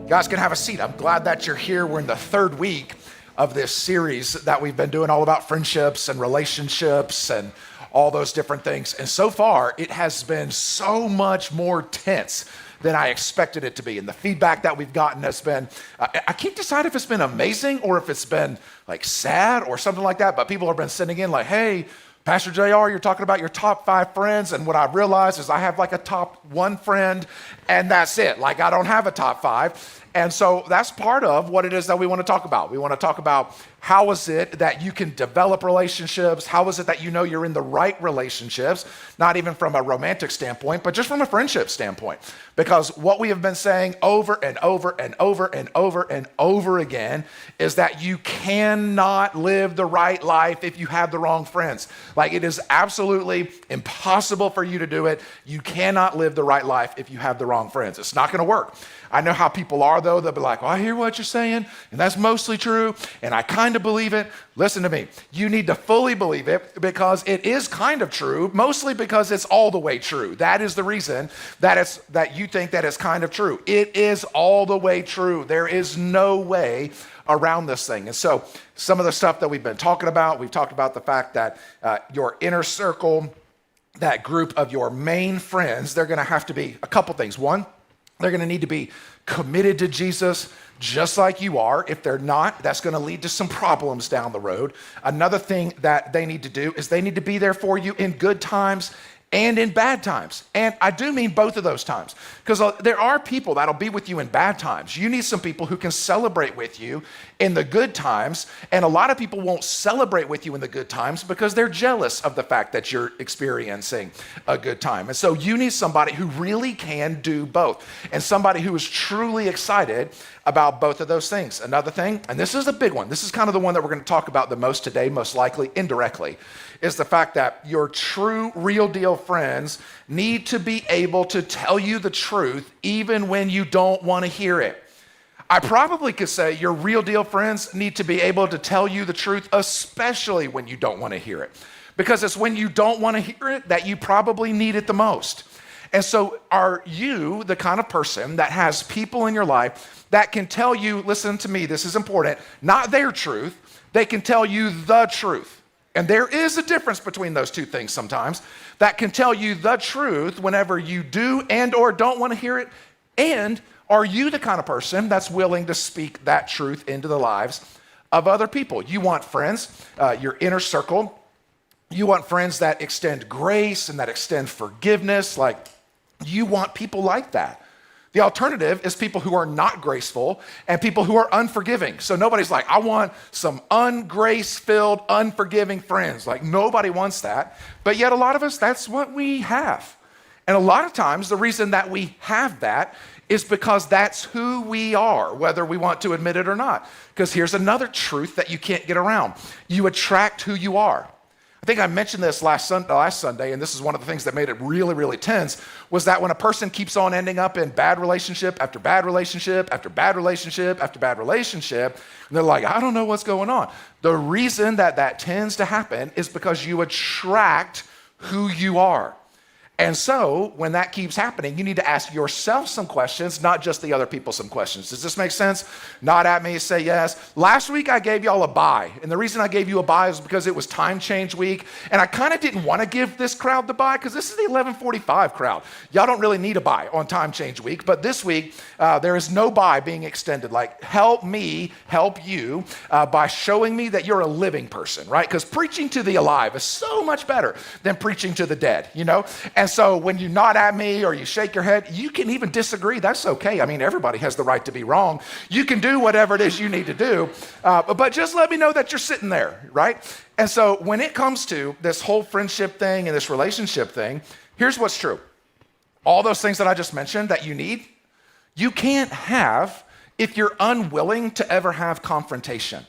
guys can have a seat. I'm glad that you're here. We're in the third week of this series that we've been doing all about friendships and relationships and all those different things. And so far, it has been so much more tense than I expected it to be. And the feedback that we've gotten has been, I can't decide if it's been amazing or if it's been like sad or something like that, but people have been sending in like, hey, Pastor JR, you're talking about your top 5 friends, and what I realized is I have like a top 1 friend, and that's it. Like I don't have a top 5. And so that's part of what it is that we want to talk about. We want to talk about how is it that you can develop relationships? How is it that you know you're in the right relationships? Not even from a romantic standpoint, but just from a friendship standpoint. Because what we have been saying over and over and over and over and over again is that you cannot live the right life if you have the wrong friends. Like it is absolutely impossible for you to do it. You cannot live the right life if you have the wrong friends. It's not going to work. I know how people are though. They'll be like, well, I hear what you're saying, and that's mostly true, and I kind of believe it. Listen to me. You need to fully believe it because it is kind of true, mostly because it's all the way true. That is the reason that you think that it's kind of true. It is all the way true. There is no way around this thing. And so some of the stuff that we've been talking about, we've talked about the fact that your inner circle, that group of your main friends, they're going to have to be a couple things. One, they're going to need to be committed to Jesus just like you are. If they're not, that's going to lead to some problems down the road. Another thing that they need to do is they need to be there for you in good times and in bad times. And I do mean both of those times, because there are people that'll be with you in bad times. You need some people who can celebrate with you in the good times. And a lot of people won't celebrate with you in the good times because they're jealous of the fact that you're experiencing a good time. And so you need somebody who really can do both, and somebody who is truly excited about both of those things. Another thing, and this is a big one, this is kind of the one that we're going to talk about the most today, most likely indirectly, is the fact that your true, real deal friends need to be able to tell you the truth even when you don't want to hear it. I probably could say your real deal friends need to be able to tell you the truth, especially when you don't want to hear it. Because it's when you don't want to hear it that you probably need it the most. And so are you the kind of person that has people in your life that can tell you, listen to me, this is important, not their truth, they can tell you the truth. And there is a difference between those two things sometimes, that can tell you the truth whenever you do and or don't want to hear it. And are you the kind of person that's willing to speak that truth into the lives of other people? You want friends, your inner circle. You want friends that extend grace and that extend forgiveness. Like you want people like that. The alternative is people who are not graceful and people who are unforgiving. So nobody's like, I want some ungrace-filled, unforgiving friends. Like nobody wants that. But yet a lot of us, that's what we have. And a lot of times the reason that we have that is because that's who we are, whether we want to admit it or not. Because here's another truth that you can't get around. You attract who you are. I think I mentioned this last Sunday, and this is one of the things that made it really, really tense, was that when a person keeps on ending up in bad relationship after bad relationship after bad relationship after bad relationship, and they're like, I don't know what's going on. The reason that tends to happen is because you attract who you are. And so when that keeps happening, you need to ask yourself some questions, not just the other people some questions. Does this make sense? Nod at me, say yes. Last week I gave y'all a bye. And the reason I gave you a bye is because it was time change week. And I kind of didn't want to give this crowd the bye because this is the 11:45 crowd. Y'all don't really need a bye on time change week. But this week, there is no bye being extended. Like help me help you by showing me that you're a living person, right? Because preaching to the alive is so much better than preaching to the dead, you know? And so when you nod at me or you shake your head, you can even disagree. That's okay. I mean, everybody has the right to be wrong. You can do whatever it is you need to do, but just let me know that you're sitting there, right? And so when it comes to this whole friendship thing and this relationship thing, here's what's true. All those things that I just mentioned that you need, you can't have if you're unwilling to ever have confrontation.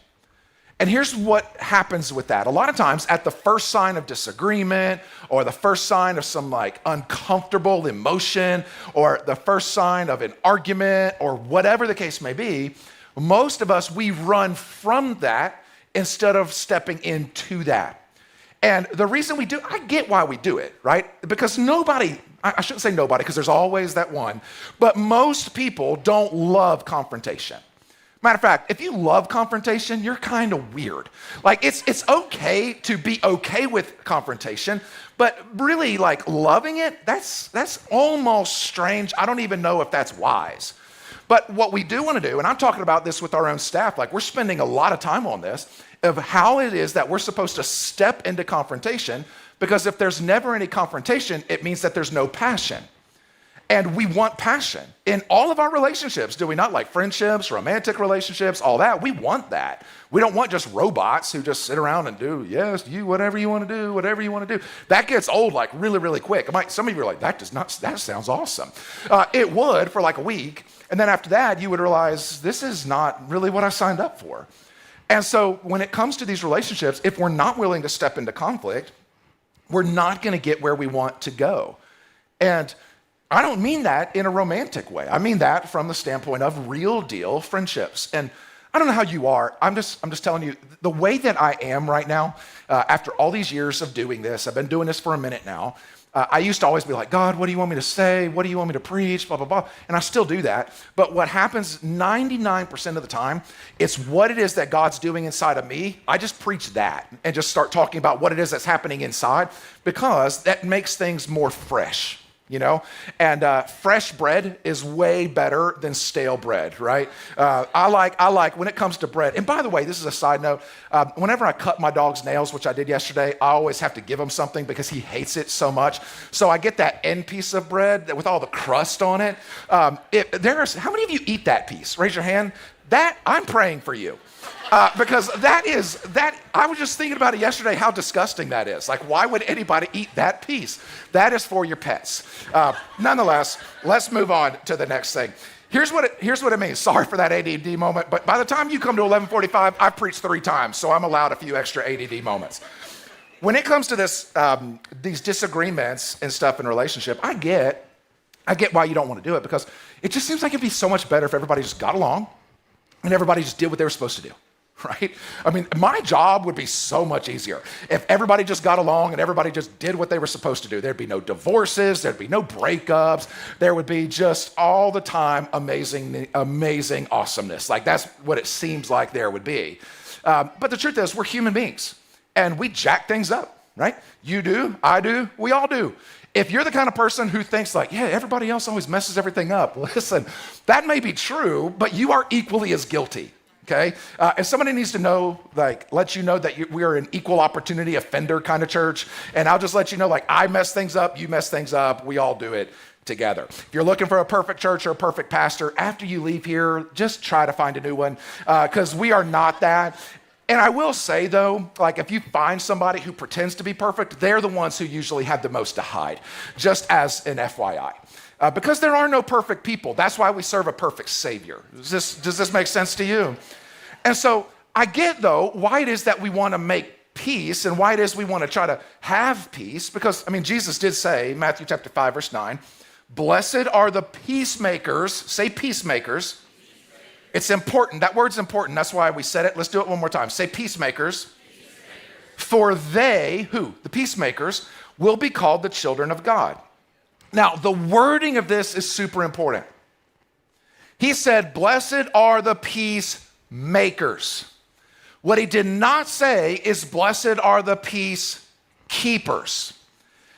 And here's what happens with that. A lot of times at the first sign of disagreement or the first sign of some like uncomfortable emotion or the first sign of an argument or whatever the case may be, most of us, we run from that instead of stepping into that. And the reason we do, I get why we do it, right? Because nobody I shouldn't say nobody because there's always that one, but most people don't love confrontation. Matter of fact, if you love confrontation, you're kind of weird. Like it's okay to be okay with confrontation, but really like loving it, that's almost strange. I don't even know if that's wise. But what we do want to do, and I'm talking about this with our own staff, like we're spending a lot of time on this, of how it is that we're supposed to step into confrontation, because if there's never any confrontation, it means that there's no passion. And we want passion in all of our relationships, do we not? Like friendships, romantic relationships, all that. We want that. We don't want just robots who just sit around and do, yes, you, whatever you want to do, whatever you want to do. That gets old like really, really quick. Some of you are like, that sounds awesome. It would for like a week. And then after that, you would realize this is not really what I signed up for. And so when it comes to these relationships, if we're not willing to step into conflict, we're not going to get where we want to go. And I don't mean that in a romantic way. I mean that from the standpoint of real deal friendships. And I don't know how you are. I'm just telling you, the way that I am right now, after all these years of doing this, I've been doing this for a minute now. I used to always be like, God, what do you want me to say? What do you want me to preach? Blah, blah, blah. And I still do that. But what happens 99% of the time, it's what it is that God's doing inside of me. I just preach that and just start talking about what it is that's happening inside, because that makes things more fresh. And fresh bread is way better than stale bread, right? I like when it comes to bread. And by the way, this is a side note. Whenever I cut my dog's nails, which I did yesterday, I always have to give him something because he hates it so much. So I get that end piece of bread with all the crust on it. How many of you eat that piece? Raise your hand. I'm praying for you. Because I was just thinking about it yesterday, how disgusting that is. Like, why would anybody eat that piece? That is for your pets. Nonetheless, let's move on to the next thing. Here's what it means. Sorry for that ADD moment, but by the time you come to 11:45, I've preached 3 times, so I'm allowed a few extra ADD moments. When it comes to this, these disagreements and stuff in relationship, I get why you don't want to do it, because it just seems like it'd be so much better if everybody just got along and everybody just did what they were supposed to do. Right? I mean, my job would be so much easier if everybody just got along and everybody just did what they were supposed to do. There'd be no divorces, there'd be no breakups, there would be just all the time amazing awesomeness. Like that's what it seems like there would be. But the truth is, we're human beings and we jack things up, right? You do, I do, we all do. If you're the kind of person who thinks like, yeah, everybody else always messes everything up, listen, that may be true, but you are equally as guilty. Okay, and somebody needs to know, like, let you know that we are an equal opportunity offender kind of church. And I'll just let you know, like, I mess things up, you mess things up, we all do it together. If you're looking for a perfect church or a perfect pastor, after you leave here, just try to find a new one, because we are not that. And I will say, though, like, if you find somebody who pretends to be perfect, they're the ones who usually have the most to hide, just as an FYI. Because there are no perfect people. That's why we serve a perfect Savior. Does this make sense to you? And so I get, though, why it is that we want to make peace and why it is we want to try to have peace. Because, I mean, Jesus did say, Matthew chapter 5, verse 9, blessed are the peacemakers. Say peacemakers. It's important. That word's important. That's why we said it. Let's do it one more time. Say peacemakers. For they, who? The peacemakers, will be called the children of God. Now, the wording of this is super important. He said, blessed are the peacemakers. What he did not say is, blessed are the peacekeepers.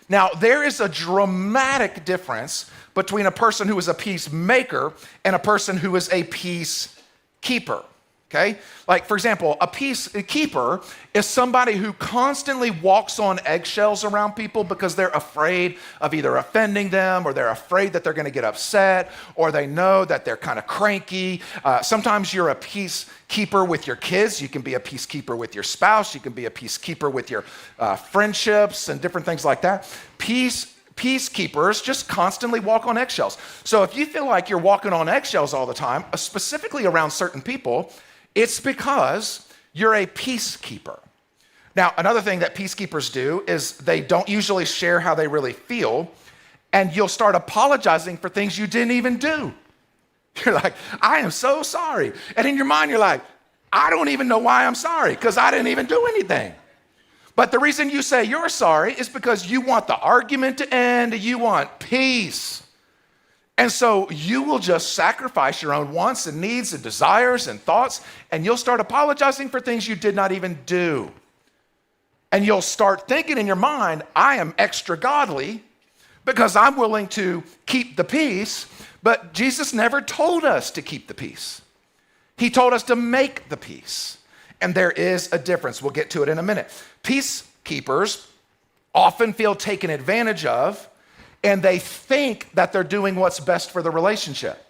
Now, there is a dramatic difference between a person who is a peacemaker and a person who is a peacekeeper. Okay? Like, for example, a peacekeeper is somebody who constantly walks on eggshells around people because they're afraid of either offending them, or they're afraid that they're going to get upset, or they know that they're kind of cranky. Sometimes you're a peacekeeper with your kids. You can be a peacekeeper with your spouse. You can be a peacekeeper with your friendships and different things like that. Peacekeepers just constantly walk on eggshells. So if you feel like you're walking on eggshells all the time, specifically around certain people, it's because you're a peacekeeper. Now, another thing that peacekeepers do is they don't usually share how they really feel, and you'll start apologizing for things you didn't even do. You're like, I am so sorry. And in your mind, you're like, I don't even know why I'm sorry, because I didn't even do anything. But the reason you say you're sorry is because you want the argument to end, you want peace. And so you will just sacrifice your own wants and needs and desires and thoughts, and you'll start apologizing for things you did not even do. And you'll start thinking in your mind, I am extra godly because I'm willing to keep the peace, but Jesus never told us to keep the peace. He told us to make the peace. And there is a difference. We'll get to it in a minute. Peacekeepers often feel taken advantage of, and they think that they're doing what's best for the relationship.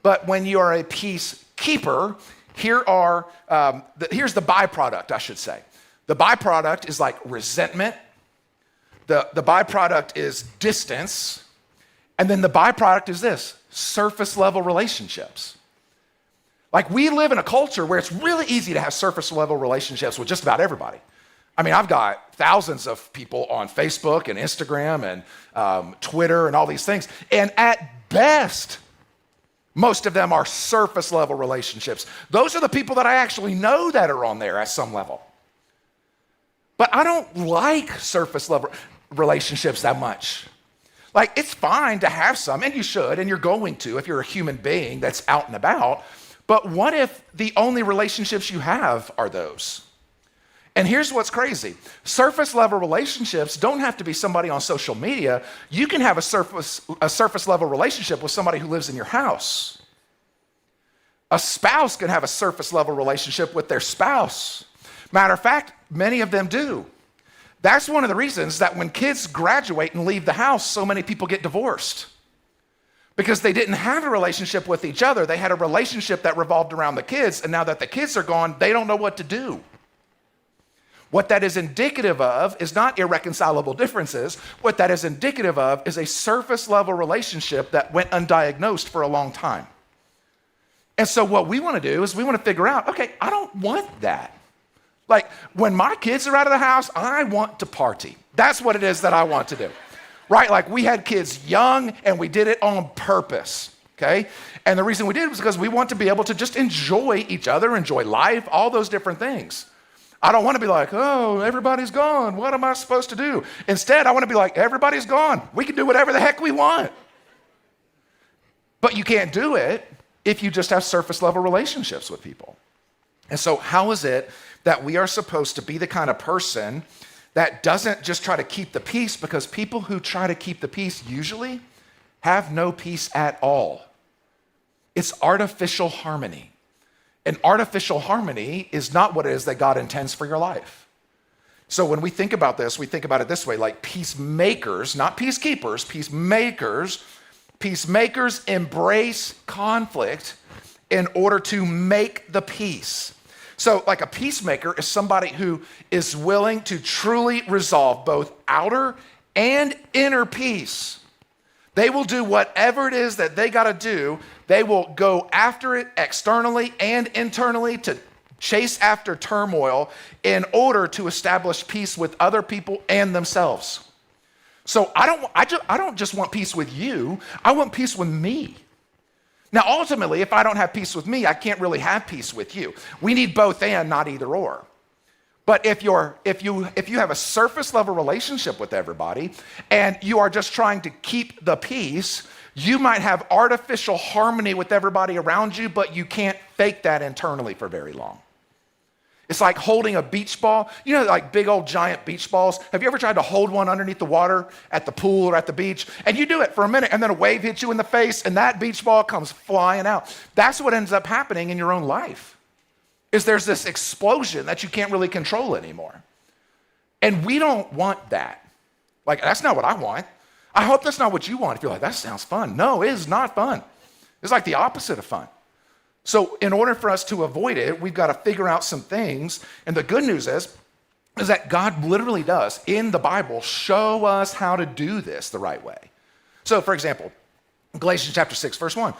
But when you are a peacekeeper, here's the byproduct, I should say. The byproduct is like resentment. The byproduct is distance. And then the byproduct is this, surface level relationships. Like, we live in a culture where it's really easy to have surface level relationships with just about everybody. I mean, I've got thousands of people on Facebook and Instagram and Twitter and all these things. And at best, most of them are surface level relationships. Those are the people that I actually know that are on there at some level. But I don't like surface level relationships that much. Like, it's fine to have some, and you should, and you're going to if you're a human being that's out and about. But what if the only relationships you have are those? And here's what's crazy. Surface level relationships don't have to be somebody on social media. You can have a surface level relationship with somebody who lives in your house. A spouse can have a surface level relationship with their spouse. Matter of fact, many of them do. That's one of the reasons that when kids graduate and leave the house, so many people get divorced. Because they didn't have a relationship with each other. They had a relationship that revolved around the kids, and now that the kids are gone, they don't know what to do. What that is indicative of is not irreconcilable differences. What that is indicative of is a surface level relationship that went undiagnosed for a long time. And so what we want to do is we want to figure out, okay, I don't want that. Like, when my kids are out of the house, I want to party. That's what it is that I want to do. Right? Like, we had kids young and we did it on purpose, okay? And the reason we did it was because we want to be able to just enjoy each other, enjoy life, all those different things. I don't want to be like, oh, everybody's gone. What am I supposed to do? Instead, I want to be like, everybody's gone. We can do whatever the heck we want. But you can't do it if you just have surface level relationships with people. And so how is it that we are supposed to be the kind of person that doesn't just try to keep the peace? Because people who try to keep the peace usually have no peace at all. It's artificial harmony. And artificial harmony is not what it is that God intends for your life. So when we think about this, we think about it this way, like peacemakers, not peacekeepers, peacemakers. Peacemakers embrace conflict in order to make the peace. So like a peacemaker is somebody who is willing to truly resolve both outer and inner peace. They will do whatever it is that they got to do. They will go after it externally and internally to chase after turmoil in order to establish peace with other people and themselves. So I don't just want peace with you. I want peace with me. Now, ultimately, if I don't have peace with me, I can't really have peace with you. We need both and, not either or. But if you have a surface level relationship with everybody and you are just trying to keep the peace, you might have artificial harmony with everybody around you, but you can't fake that internally for very long. It's like holding a beach ball. You know, like big old giant beach balls. Have you ever tried to hold one underneath the water at the pool or at the beach? And you do it for a minute and then a wave hits you in the face and that beach ball comes flying out. That's what ends up happening in your own life. Is there's this explosion that you can't really control anymore. And we don't want that. Like, that's not what I want. I hope that's not what you want. If you're like, that sounds fun. No, it is not fun. It's like the opposite of fun. So in order for us to avoid it, we've got to figure out some things. And the good news is that God literally does, in the Bible, show us how to do this the right way. So for example, Galatians chapter 6, verse 1,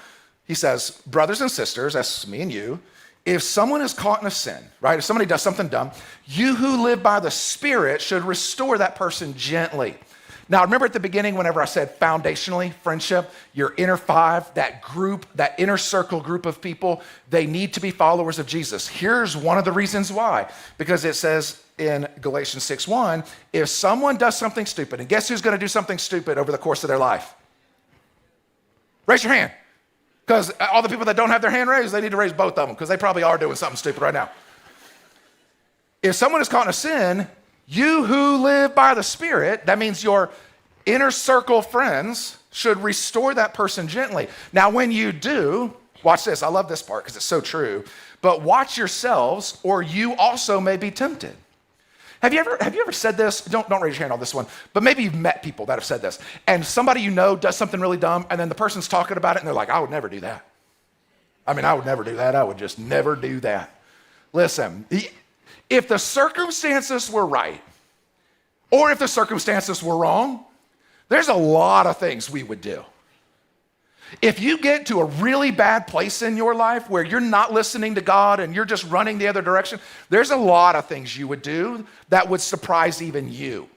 he says, brothers and sisters, that's me and you, if someone is caught in a sin, right? If somebody does something dumb, you who live by the Spirit should restore that person gently. Now, remember at the beginning, whenever I said foundationally, friendship, your inner five, that group, that inner circle group of people, they need to be followers of Jesus. Here's one of the reasons why. Because it says, in Galatians 6:1, if someone does something stupid, and guess who's going to do something stupid over the course of their life? Raise your hand. Because all the people that don't have their hand raised, they need to raise both of them because they probably are doing something stupid right now. If someone is caught in a sin, you who live by the Spirit, that means your inner circle friends should restore that person gently. Now, when you do, watch this. I love this part because it's so true. But watch yourselves, or you also may be tempted. Have you ever said this? Don't raise your hand on this one, but maybe you've met people that have said this. And somebody you know does something really dumb, and then the person's talking about it, and they're like, I would never do that. I would never do that. I would just never do that. Listen, if the circumstances were right, or if the circumstances were wrong, there's a lot of things we would do. If you get to a really bad place in your life where you're not listening to God and you're just running the other direction, there's a lot of things you would do that would surprise even you.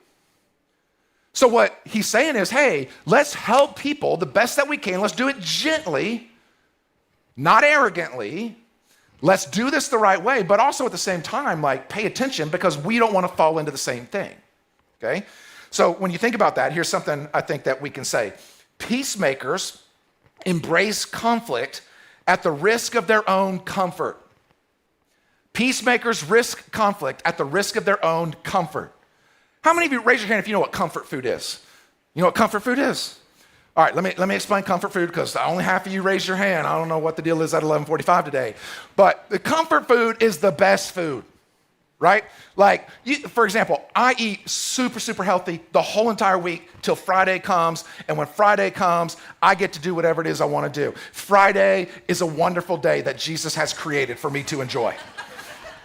So what he's saying is, hey, let's help people the best that we can. Let's do it gently, not arrogantly. Let's do this the right way, but also at the same time, pay attention because we don't want to fall into the same thing, okay? So when you think about that, here's something I think that we can say. Peacemakers embrace conflict at the risk of their own comfort. Peacemakers risk conflict at the risk of their own comfort. How many of you, raise your hand if you know what comfort food is? You know what comfort food is? All right, let me explain comfort food because only half of you raised your hand. I don't know what the deal is at 11:45 today. But the comfort food is the best food, right? For example, I eat super, super healthy the whole entire week till Friday comes. And when Friday comes, I get to do whatever it is I want to do. Friday is a wonderful day that Jesus has created for me to enjoy.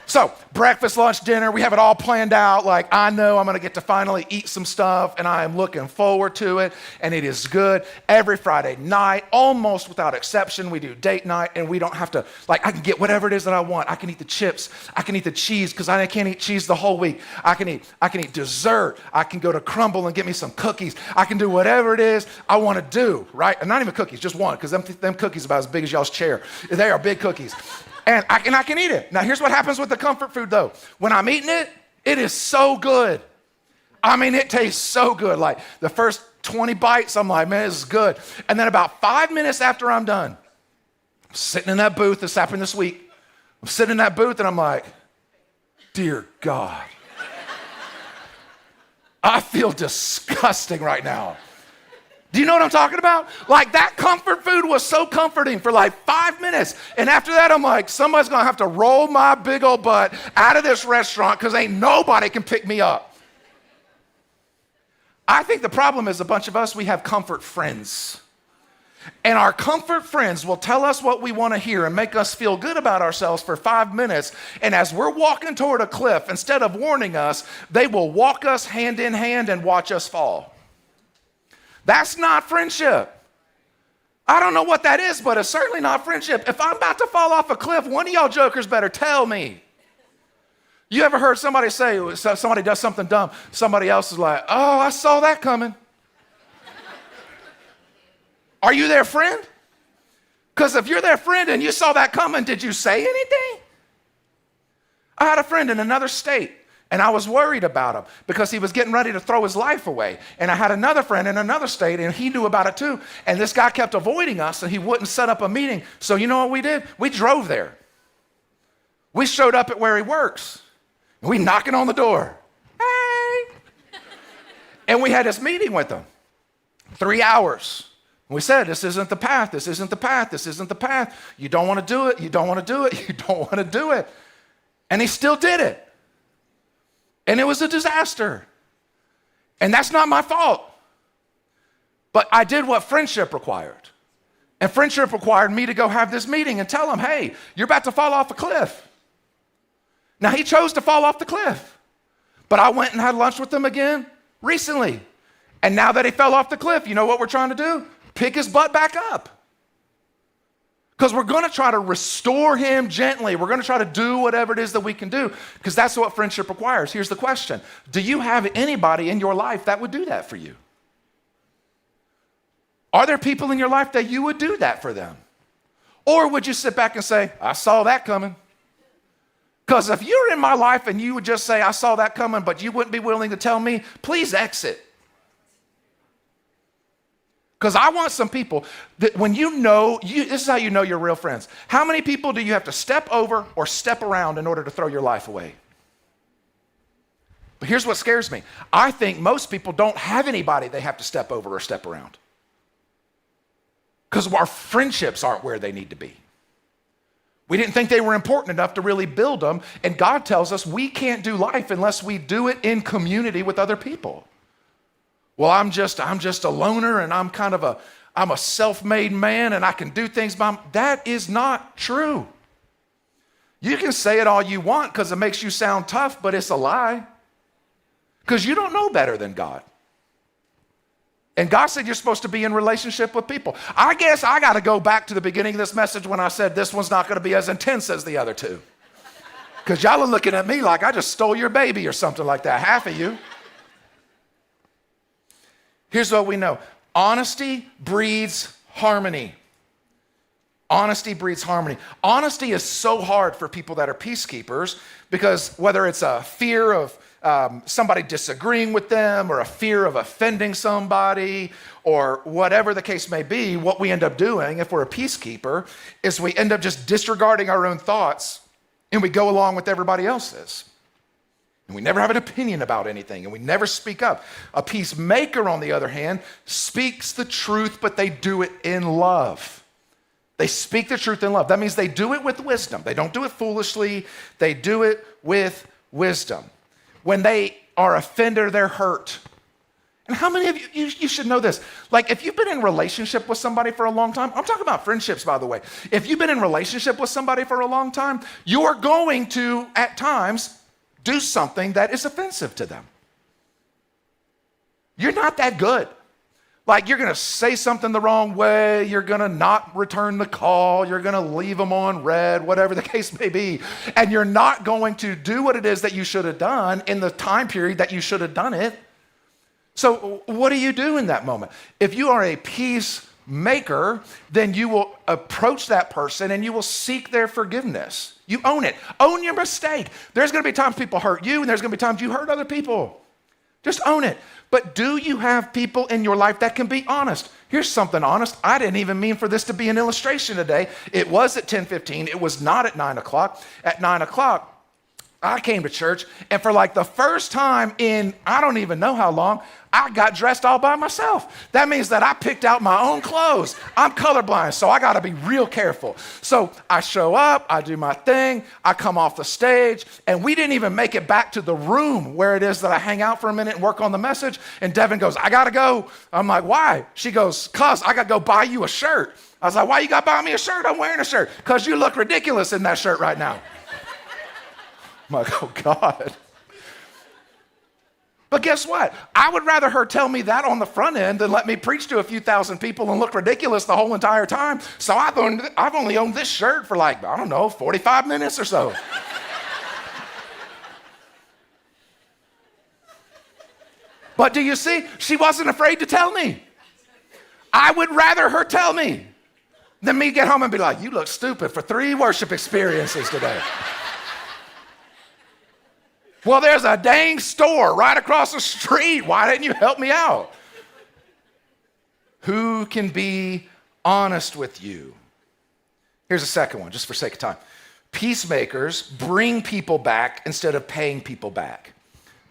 So breakfast, lunch, dinner, we have it all planned out. I know I'm going to get to finally eat some stuff, and I am looking forward to it, and it is good. Every Friday night, almost without exception, we do date night, and we don't have to, I can get whatever it is that I want. I can eat the chips. I can eat the cheese because I can't eat cheese the whole week. I can eat dessert. I can go to Crumble and get me some cookies. I can do whatever it is I want to do, right? And not even cookies, just one, because them cookies are about as big as y'all's chair. They are big cookies. And I can eat it. Now, here's what happens with the comfort food, though. When I'm eating it, it is so good. It tastes so good. The first 20 bites, I'm like, man, this is good. And then about 5 minutes after I'm done, I'm sitting in that booth. This happened this week. I'm sitting in that booth, and I'm like, dear God. I feel disgusting right now. Do you know what I'm talking about? That comfort food was so comforting for 5 minutes. And after that, I'm like, somebody's going to have to roll my big old butt out of this restaurant because ain't nobody can pick me up. I think the problem is a bunch of us, we have comfort friends. And our comfort friends will tell us what we want to hear and make us feel good about ourselves for 5 minutes. And as we're walking toward a cliff, instead of warning us, they will walk us hand in hand and watch us fall. That's not friendship. I don't know what that is, but it's certainly not friendship. If I'm about to fall off a cliff, one of y'all jokers better tell me. You ever heard somebody say, somebody does something dumb, somebody else is like, oh, I saw that coming. Are you their friend? Because if you're their friend and you saw that coming, did you say anything? I had a friend in another state. And I was worried about him because he was getting ready to throw his life away. And I had another friend in another state, and he knew about it too. And this guy kept avoiding us, and he wouldn't set up a meeting. So you know what we did? We drove there. We showed up at where he works. And we knocking on the door. Hey! And we had this meeting with him. 3 hours. And we said, this isn't the path. This isn't the path. This isn't the path. You don't want to do it. You don't want to do it. You don't want to do it. And he still did it. And it was a disaster. And that's not my fault. But I did what friendship required. And friendship required me to go have this meeting and tell him, hey, you're about to fall off a cliff. Now, he chose to fall off the cliff. But I went and had lunch with him again recently. And now that he fell off the cliff, you know what we're trying to do? Pick his butt back up. Because we're going to try to restore him gently. We're going to try to do whatever it is that we can do because that's what friendship requires. Here's the question. Do you have anybody in your life that would do that for you? Are there people in your life that you would do that for them? Or would you sit back and say, I saw that coming. Because if you're in my life and you would just say, I saw that coming, but you wouldn't be willing to tell me, please exit. Because I want some people that when this is how you know you're real friends. How many people do you have to step over or step around in order to throw your life away? But here's what scares me. I think most people don't have anybody they have to step over or step around. Because our friendships aren't where they need to be. We didn't think they were important enough to really build them. And God tells us we can't do life unless we do it in community with other people. Well, I'm just a loner and I'm a self-made man and I can do things by that is not true. You can say it all you want because it makes you sound tough, but it's a lie. Because you don't know better than God. And God said you're supposed to be in relationship with people. I guess I got to go back to the beginning of this message when I said this one's not going to be as intense as the other two. Because y'all are looking at me like I just stole your baby or something like that, half of you. Here's what we know. Honesty breeds harmony. Honesty breeds harmony. Honesty is so hard for people that are peacekeepers because whether it's a fear of somebody disagreeing with them or a fear of offending somebody or whatever the case may be, what we end up doing if we're a peacekeeper is we end up just disregarding our own thoughts and we go along with everybody else's. And we never have an opinion about anything and we never speak up. A peacemaker, on the other hand, speaks the truth, but they do it in love. They speak the truth in love. That means they do it with wisdom. They don't do it foolishly. They do it with wisdom. When they are offended, they're hurt. And how many of you should know this? Like if you've been in relationship with somebody for a long time, I'm talking about friendships, by the way. If you've been in relationship with somebody for a long time, you're going to, at times, do something that is offensive to them. You're not that good. Like you're going to say something the wrong way, you're going to not return the call, you're going to leave them on red, whatever the case may be, and you're not going to do what it is that you should have done in the time period that you should have done it. So what do you do in that moment? If you are a peacemaker, then you will approach that person and you will seek their forgiveness. You own it. Own your mistake. There's going to be times people hurt you and there's going to be times you hurt other people. Just own it. But do you have people in your life that can be honest? Here's something honest. I didn't even mean for this to be an illustration today. It was at 10:15. It was not at 9 o'clock. At 9 o'clock, I came to church, and for like the first time in I don't even know how long, I got dressed all by myself. That means that I picked out my own clothes. I'm colorblind, so I got to be real careful. So I show up, I do my thing, I come off the stage, and we didn't even make it back to the room where it is that I hang out for a minute and work on the message. And Devin goes, I got to go. I'm like, why? She goes, cause I got to go buy you a shirt. I was like, why you got to buy me a shirt? I'm wearing a shirt. Because you look ridiculous in that shirt right now. I'm like, oh God. But guess what? I would rather her tell me that on the front end than let me preach to a few thousand people and look ridiculous the whole entire time. So I've only owned this shirt for like, I don't know, 45 minutes or so. But do you see? She wasn't afraid to tell me. I would rather her tell me than me get home and be like, you look stupid for 3 worship experiences today. Well, there's a dang store right across the street. Why didn't you help me out? Who can be honest with you? Here's a second one, just for sake of time. Peacemakers bring people back instead of paying people back.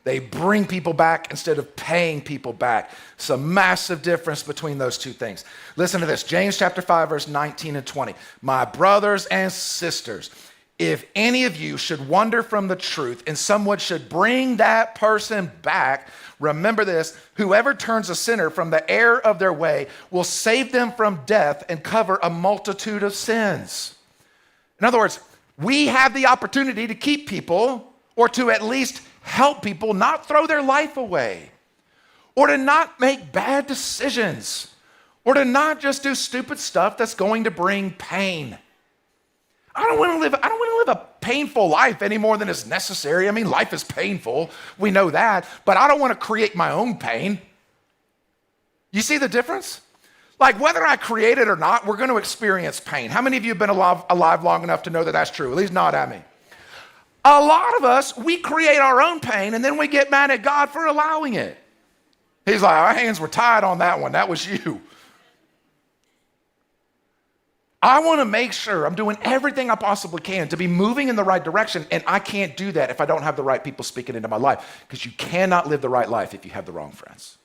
They bring people back instead of paying people back. It's a massive difference between those two things. Listen to this, James chapter 5, verse 19 and 20. My brothers and sisters, if any of you should wander from the truth and someone should bring that person back, remember this, whoever turns a sinner from the error of their way will save them from death and cover a multitude of sins. In other words, we have the opportunity to keep people or to at least help people not throw their life away or to not make bad decisions or to not just do stupid stuff that's going to bring pain. I don't want to live a painful life any more than is necessary. I mean, life is painful. We know that. But I don't want to create my own pain. You see the difference? Like whether I create it or not, we're going to experience pain. How many of you have been alive long enough to know that that's true? At least nod at me. A lot of us, we create our own pain and then we get mad at God for allowing it. He's like, our hands were tied on that one. That was you. I want to make sure I'm doing everything I possibly can to be moving in the right direction, and I can't do that if I don't have the right people speaking into my life, because you cannot live the right life if you have the wrong friends.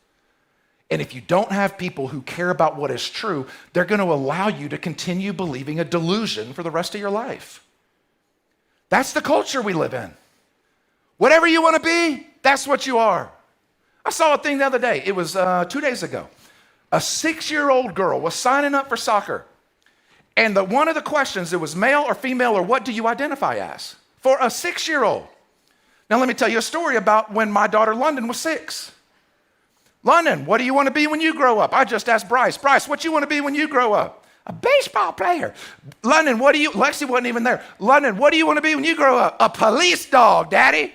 And if you don't have people who care about what is true, they're going to allow you to continue believing a delusion for the rest of your life. That's the culture we live in. Whatever you want to be, that's what you are. I saw a thing the other day. It was 2 days ago. A 6-year-old girl was signing up for soccer. And one of the questions, it was male or female or what do you identify as? For a 6-year-old. Now let me tell you a story about when my daughter London was 6. London, what do you want to be when you grow up? I just asked Bryce. Bryce, what you want to be when you grow up? A baseball player. London, Lexi wasn't even there. London, what do you want to be when you grow up? A police dog, Daddy.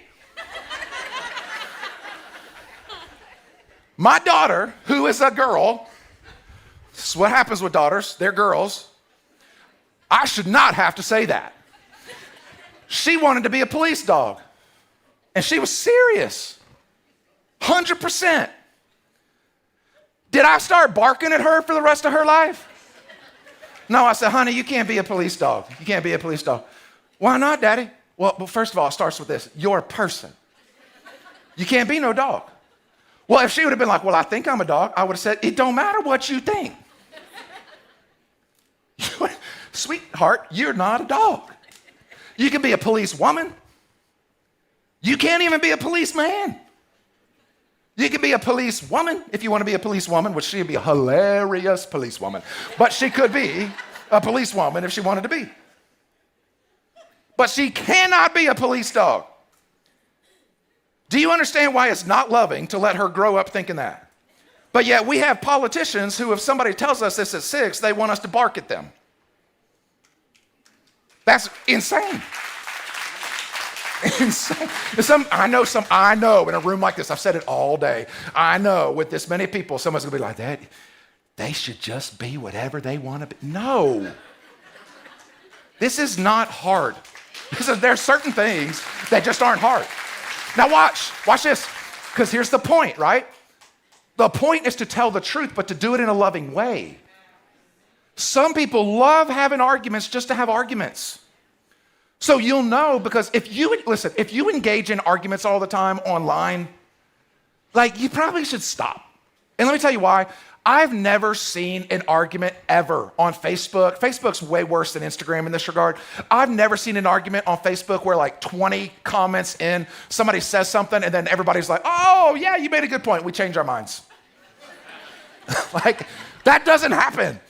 My daughter, who is a girl, this is what happens with daughters, they're girls. I should not have to say that. She wanted to be a police dog. And she was serious. 100%. Did I start barking at her for the rest of her life? No, I said, honey, you can't be a police dog. You can't be a police dog. Why not, Daddy? Well, first of all, it starts with this. You're a person. You can't be no dog. Well, if she would have been like, well, I think I'm a dog, I would have said, it don't matter what you think. Sweetheart, you're not a dog. You can be a police woman. You can't even be a policeman. You can be a police woman if you want to be a police woman, which she'd be a hilarious police woman. But she could be a police woman if she wanted to be. But she cannot be a police dog. Do you understand why it's not loving to let her grow up thinking that? But yet we have politicians who, if somebody tells us this at 6, they want us to bark at them. That's insane. Insane. I know in a room like this, I've said it all day. I know with this many people, someone's gonna be like, that, they should just be whatever they want to be. No. This is not hard. There's certain things that just aren't hard. Now watch this, because here's the point, right? The point is to tell the truth, but to do it in a loving way. Some people love having arguments just to have arguments. So you'll know, because if you engage in arguments all the time online, like, you probably should stop. And let me tell you why. I've never seen an argument ever on Facebook. Facebook's way worse than Instagram in this regard. I've never seen an argument on Facebook where like 20 comments in, somebody says something and then everybody's like, oh yeah, you made a good point. We change our minds. Like, that doesn't happen.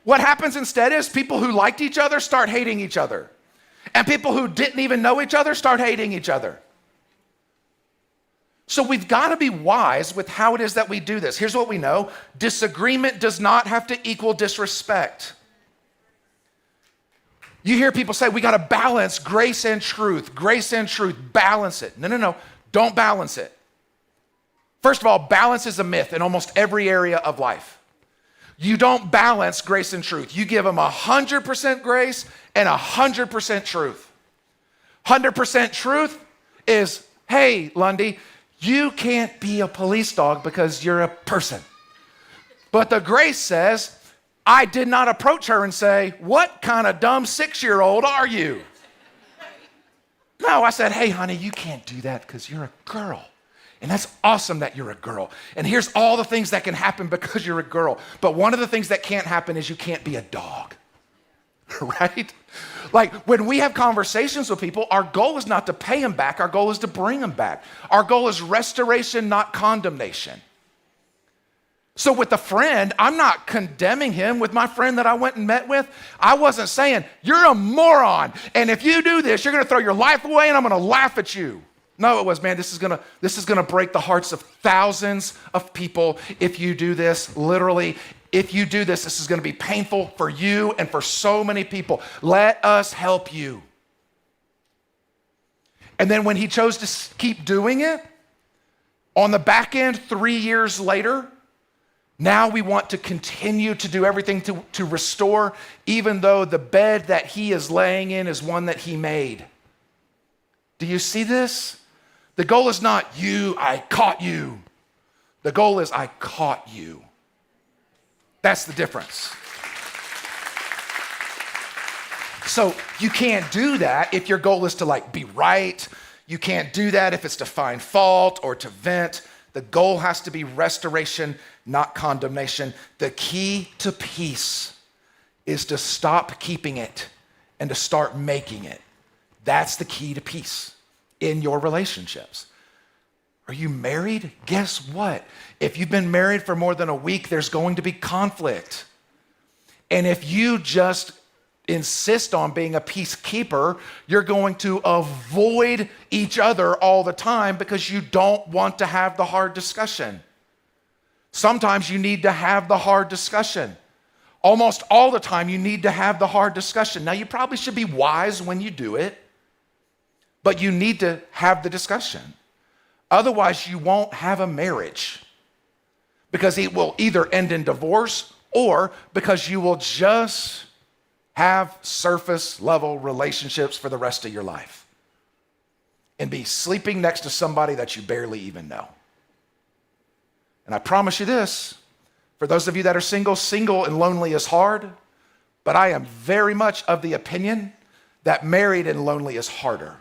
What happens instead is people who liked each other start hating each other. And people who didn't even know each other start hating each other. So we've got to be wise with how it is that we do this. Here's what we know. Disagreement does not have to equal disrespect. You hear people say, we got to balance grace and truth. Grace and truth, balance it. No. Don't balance it. First of all, balance is a myth in almost every area of life. You don't balance grace and truth. You give them 100% grace and 100% truth. 100% truth is, hey, Lundy, you can't be a police dog because you're a person. But the grace says, I did not approach her and say, what kind of dumb 6-year-old are you? No, I said, hey, honey, you can't do that because you're a girl. And that's awesome that you're a girl. And here's all the things that can happen because you're a girl. But one of the things that can't happen is you can't be a dog, right? Like, when we have conversations with people, our goal is not to pay them back. Our goal is to bring them back. Our goal is restoration, not condemnation. So with a friend, I'm not condemning him. With my friend that I went and met with, I wasn't saying, you're a moron. And if you do this, you're going to throw your life away and I'm going to laugh at you. No, it was, man, this is gonna break the hearts of thousands of people if you do this. Literally, if you do this, this is gonna be painful for you and for so many people. Let us help you. And then when he chose to keep doing it, on the back end, 3 years later, now we want to continue to do everything to restore, even though the bed that he is laying in is one that he made. Do you see this? The goal is not you, I caught you. The goal is I caught you. That's the difference. So you can't do that if your goal is to like be right. You can't do that if it's to find fault or to vent. The goal has to be restoration, not condemnation. The key to peace is to stop keeping it and to start making it. That's the key to peace in your relationships. Are you married? Guess what? If you've been married for more than a week, there's going to be conflict. And if you just insist on being a peacekeeper, you're going to avoid each other all the time because you don't want to have the hard discussion. Sometimes you need to have the hard discussion. Almost all the time you need to have the hard discussion. Now, you probably should be wise when you do it, but you need to have the discussion. Otherwise, you won't have a marriage because it will either end in divorce or because you will just have surface level relationships for the rest of your life and be sleeping next to somebody that you barely even know. And I promise you this, for those of you that are single and lonely is hard, but I am very much of the opinion that married and lonely is harder.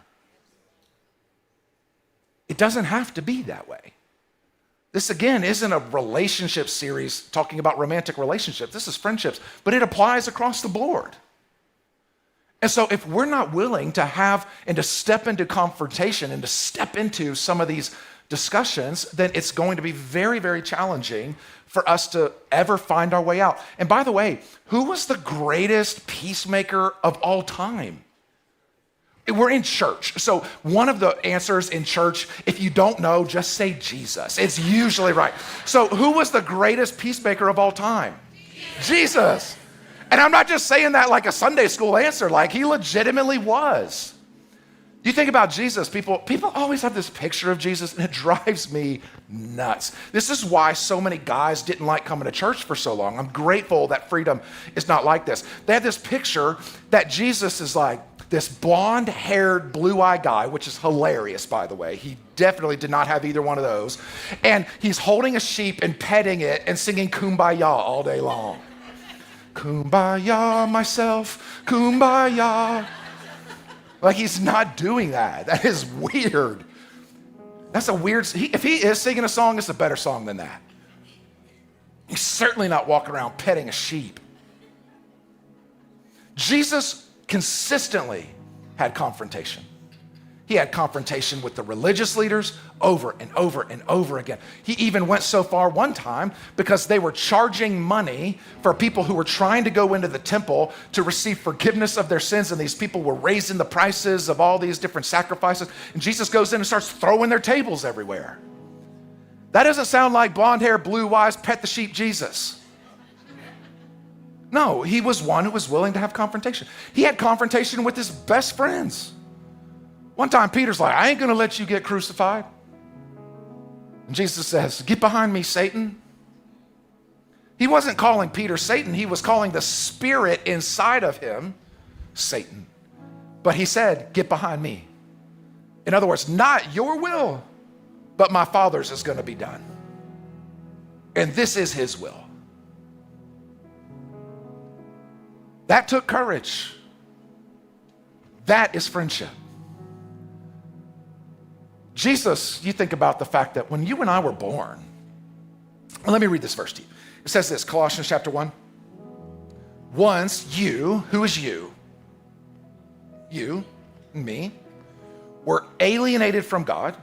It doesn't have to be that way. This, again, isn't a relationship series talking about romantic relationships. This is friendships, but it applies across the board. And so if we're not willing to have and to step into confrontation and to step into some of these discussions, then it's going to be very, very challenging for us to ever find our way out. And by the way, who was the greatest peacemaker of all time? We're in church. So one of the answers in church, if you don't know, just say Jesus. It's usually right. So who was the greatest peacemaker of all time? Jesus. And I'm not just saying that like a Sunday school answer, like he legitimately was. You think about Jesus, people always have this picture of Jesus and it drives me nuts. This is why so many guys didn't like coming to church for so long. I'm grateful that freedom is not like this. They have this picture that Jesus is like this blonde-haired, blue-eyed guy, which is hilarious, by the way. He definitely did not have either one of those. And he's holding a sheep and petting it and singing Kumbaya all day long. Kumbaya, myself, Kumbaya. Like, he's not doing that. That is weird. That's a weird, if he is singing a song, it's a better song than that. He's certainly not walking around petting a sheep. Jesus consistently had confrontation. He had confrontation with the religious leaders over and over and over again. He even went so far one time because they were charging money for people who were trying to go into the temple to receive forgiveness of their sins, and these people were raising the prices of all these different sacrifices, and Jesus goes in and starts throwing their tables everywhere. That doesn't sound like blonde hair, blue eyes, pet the sheep Jesus. No, he was one who was willing to have confrontation. He had confrontation with his best friends. One time, Peter's like, I ain't gonna let you get crucified. And Jesus says, get behind me, Satan. He wasn't calling Peter Satan, he was calling the spirit inside of him Satan. But he said, get behind me. In other words, not your will, but my Father's is gonna be done. And this is his will. That took courage. That is friendship. Jesus, you think about the fact that when you and I were born, well, let me read this verse to you. It says this, Colossians chapter 1. Once you, who is you? You and me, were alienated from God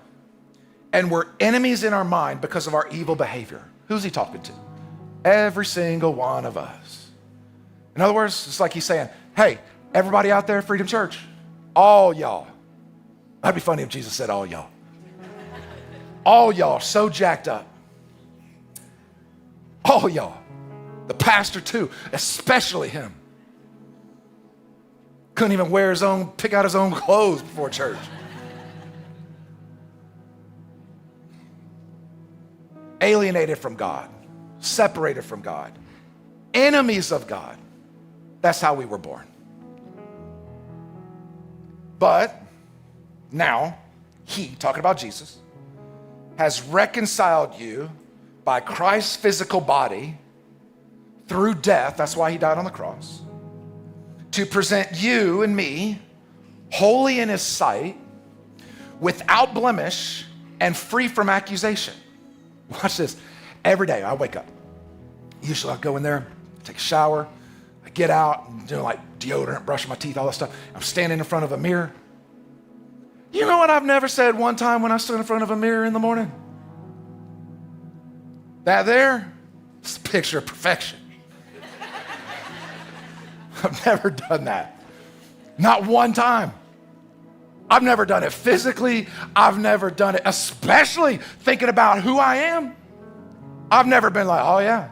and were enemies in our mind because of our evil behavior. Who's he talking to? Every single one of us. In other words, it's like he's saying, hey, everybody out there at Freedom Church, all y'all. That'd be funny if Jesus said all y'all. All y'all so jacked up. All y'all. The pastor too, especially him. Couldn't even pick out his own clothes before church. Alienated from God, separated from God, enemies of God. That's how we were born. But now he, talking about Jesus, has reconciled you by Christ's physical body through death, that's why he died on the cross, to present you and me holy in his sight, without blemish and free from accusation. Watch this. Every day I wake up. Usually I go in there, take a shower, I get out, I'm doing like deodorant, brushing my teeth, all that stuff. I'm standing in front of a mirror. You know what I've never said one time when I stood in front of a mirror in the morning? That there is a picture of perfection. I've never done that. Not one time. I've never done it physically. I've never done it, especially thinking about who I am. I've never been like, oh yeah.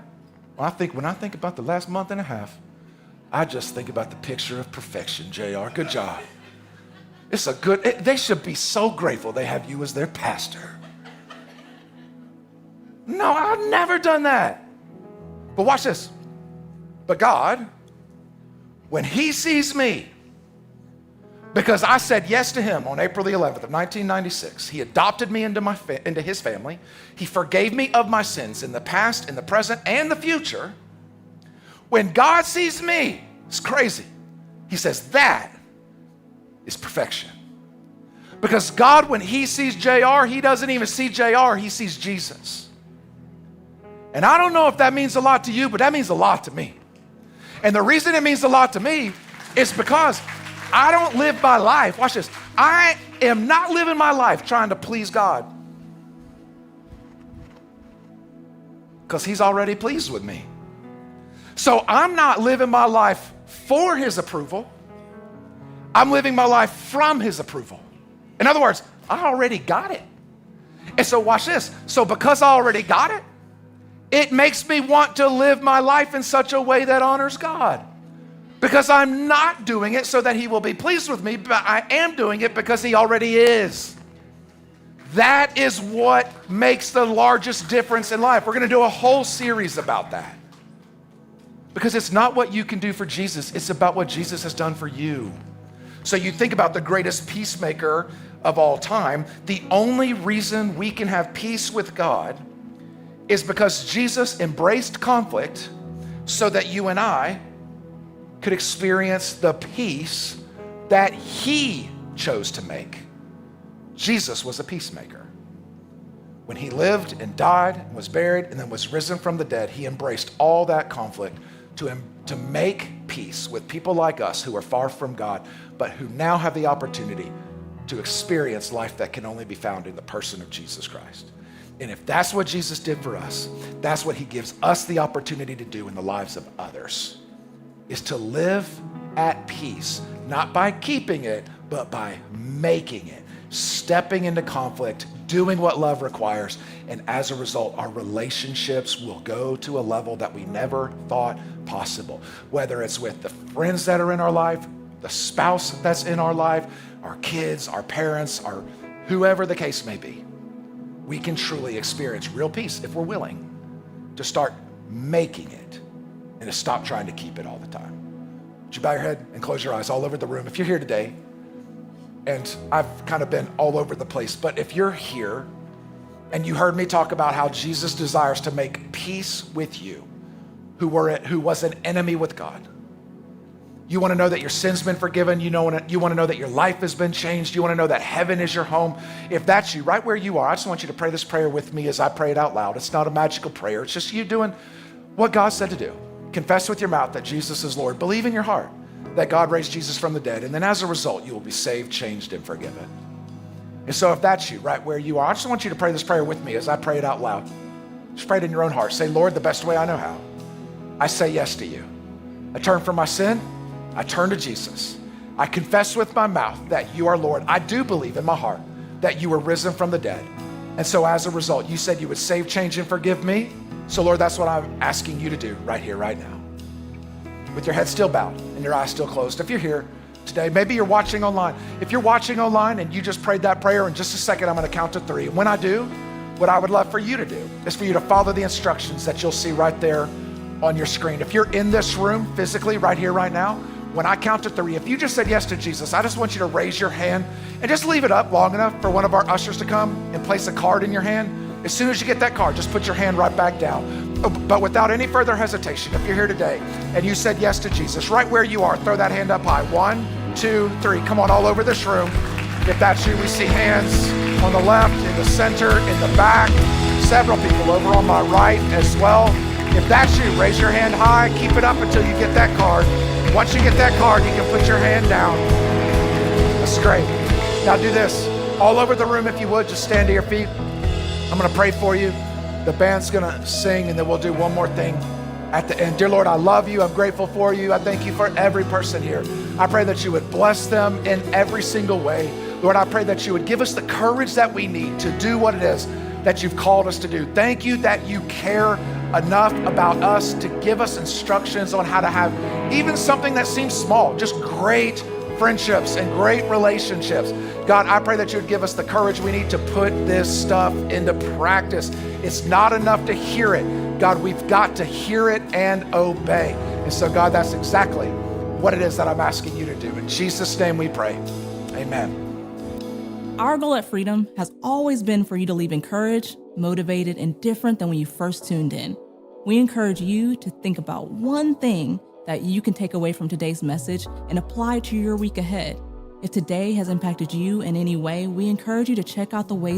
When I think about the last month and a half, I just think about the picture of perfection, JR. Good job. They should be so grateful they have you as their pastor. No, I've never done that. But watch this. But God, when he sees me, because I said yes to him on April the 11th of 1996, he adopted me into his family. He forgave me of my sins in the past, in the present, and the future. When God sees me, it's crazy. He says that is perfection. Because God, when he sees JR, he doesn't even see JR, he sees Jesus. And I don't know if that means a lot to you, but that means a lot to me. And the reason it means a lot to me is because I don't live my life. Watch this. I am not living my life trying to please God, because he's already pleased with me. So I'm not living my life for his approval. I'm living my life from his approval. In other words, I already got it. And so watch this. So because I already got it, it makes me want to live my life in such a way that honors God. Because I'm not doing it so that he will be pleased with me, but I am doing it because he already is. That is what makes the largest difference in life. We're going to do a whole series about that. Because it's not what you can do for Jesus, it's about what Jesus has done for you. So you think about the greatest peacemaker of all time. The only reason we can have peace with God is because Jesus embraced conflict so that you and I could experience the peace that he chose to make. Jesus was a peacemaker. When he lived and died and was buried and then was risen from the dead, he embraced all that conflict to make peace with people like us who are far from God, but who now have the opportunity to experience life that can only be found in the person of Jesus Christ. And if that's what Jesus did for us, that's what he gives us the opportunity to do in the lives of others, is to live at peace, not by keeping it, but by making it, stepping into conflict, doing what love requires. And as a result, our relationships will go to a level that we never thought possible. Whether it's with the friends that are in our life, the spouse that's in our life, our kids, our parents, our whoever the case may be, we can truly experience real peace if we're willing to start making it and to stop trying to keep it all the time. Would you bow your head and close your eyes all over the room? If you're here today, and I've kind of been all over the place, but if you're here and you heard me talk about how Jesus desires to make peace with you, who was an enemy with God. You want to know that your sin's been forgiven. You want to know that your life has been changed. You want to know that heaven is your home. If that's you, right where you are, I just want you to pray this prayer with me as I pray it out loud. It's not a magical prayer. It's just you doing what God said to do. Confess with your mouth that Jesus is Lord. Believe in your heart that God raised Jesus from the dead. And then as a result, you will be saved, changed, and forgiven. And so if that's you, right where you are, I just want you to pray this prayer with me as I pray it out loud. Just pray it in your own heart. Say, Lord, the best way I know how, I say yes to you. I turn from my sin. I turn to Jesus. I confess with my mouth that you are Lord. I do believe in my heart that you were risen from the dead. And so as a result, you said you would save, change, and forgive me. So Lord, that's what I'm asking you to do right here, right now. With your head still bowed and your eyes still closed. If you're here today, maybe you're watching online. If you're watching online and you just prayed that prayer, in just a second, I'm going to count to 3. And when I do, what I would love for you to do is for you to follow the instructions that you'll see right there on your screen. If you're in this room physically right here, right now, when I count to 3, if you just said yes to Jesus, I just want you to raise your hand and just leave it up long enough for one of our ushers to come and place a card in your hand. As soon as you get that card, just put your hand right back down. But without any further hesitation, if you're here today and you said yes to Jesus, right where you are, throw that hand up high. 1, 2, 3. Come on, all over this room. If that's you, we see hands on the left, in the center, in the back. Several people over on my right as well. If that's you, raise your hand high. Keep it up until you get that card. Once you get that card, you can put your hand down. That's great. Now do this. All over the room, if you would, just stand to your feet. I'm going to pray for you. The band's going to sing, and then we'll do one more thing at the end. Dear Lord, I love you. I'm grateful for you. I thank you for every person here. I pray that you would bless them in every single way. Lord, I pray that you would give us the courage that we need to do what it is that you've called us to do. Thank you that you care enough about us to give us instructions on how to have even something that seems small, just great friendships and great relationships. God, I pray that you would give us the courage we need to put this stuff into practice. It's not enough to hear it. God, we've got to hear it and obey. And so, God, that's exactly what it is that I'm asking you to do. In Jesus' name we pray. Amen. Our goal at Freedom has always been for you to leave encouraged, motivated, and different than when you first tuned in. We encourage you to think about one thing that you can take away from today's message and apply it to your week ahead. If today has impacted you in any way, we encourage you to check out the ways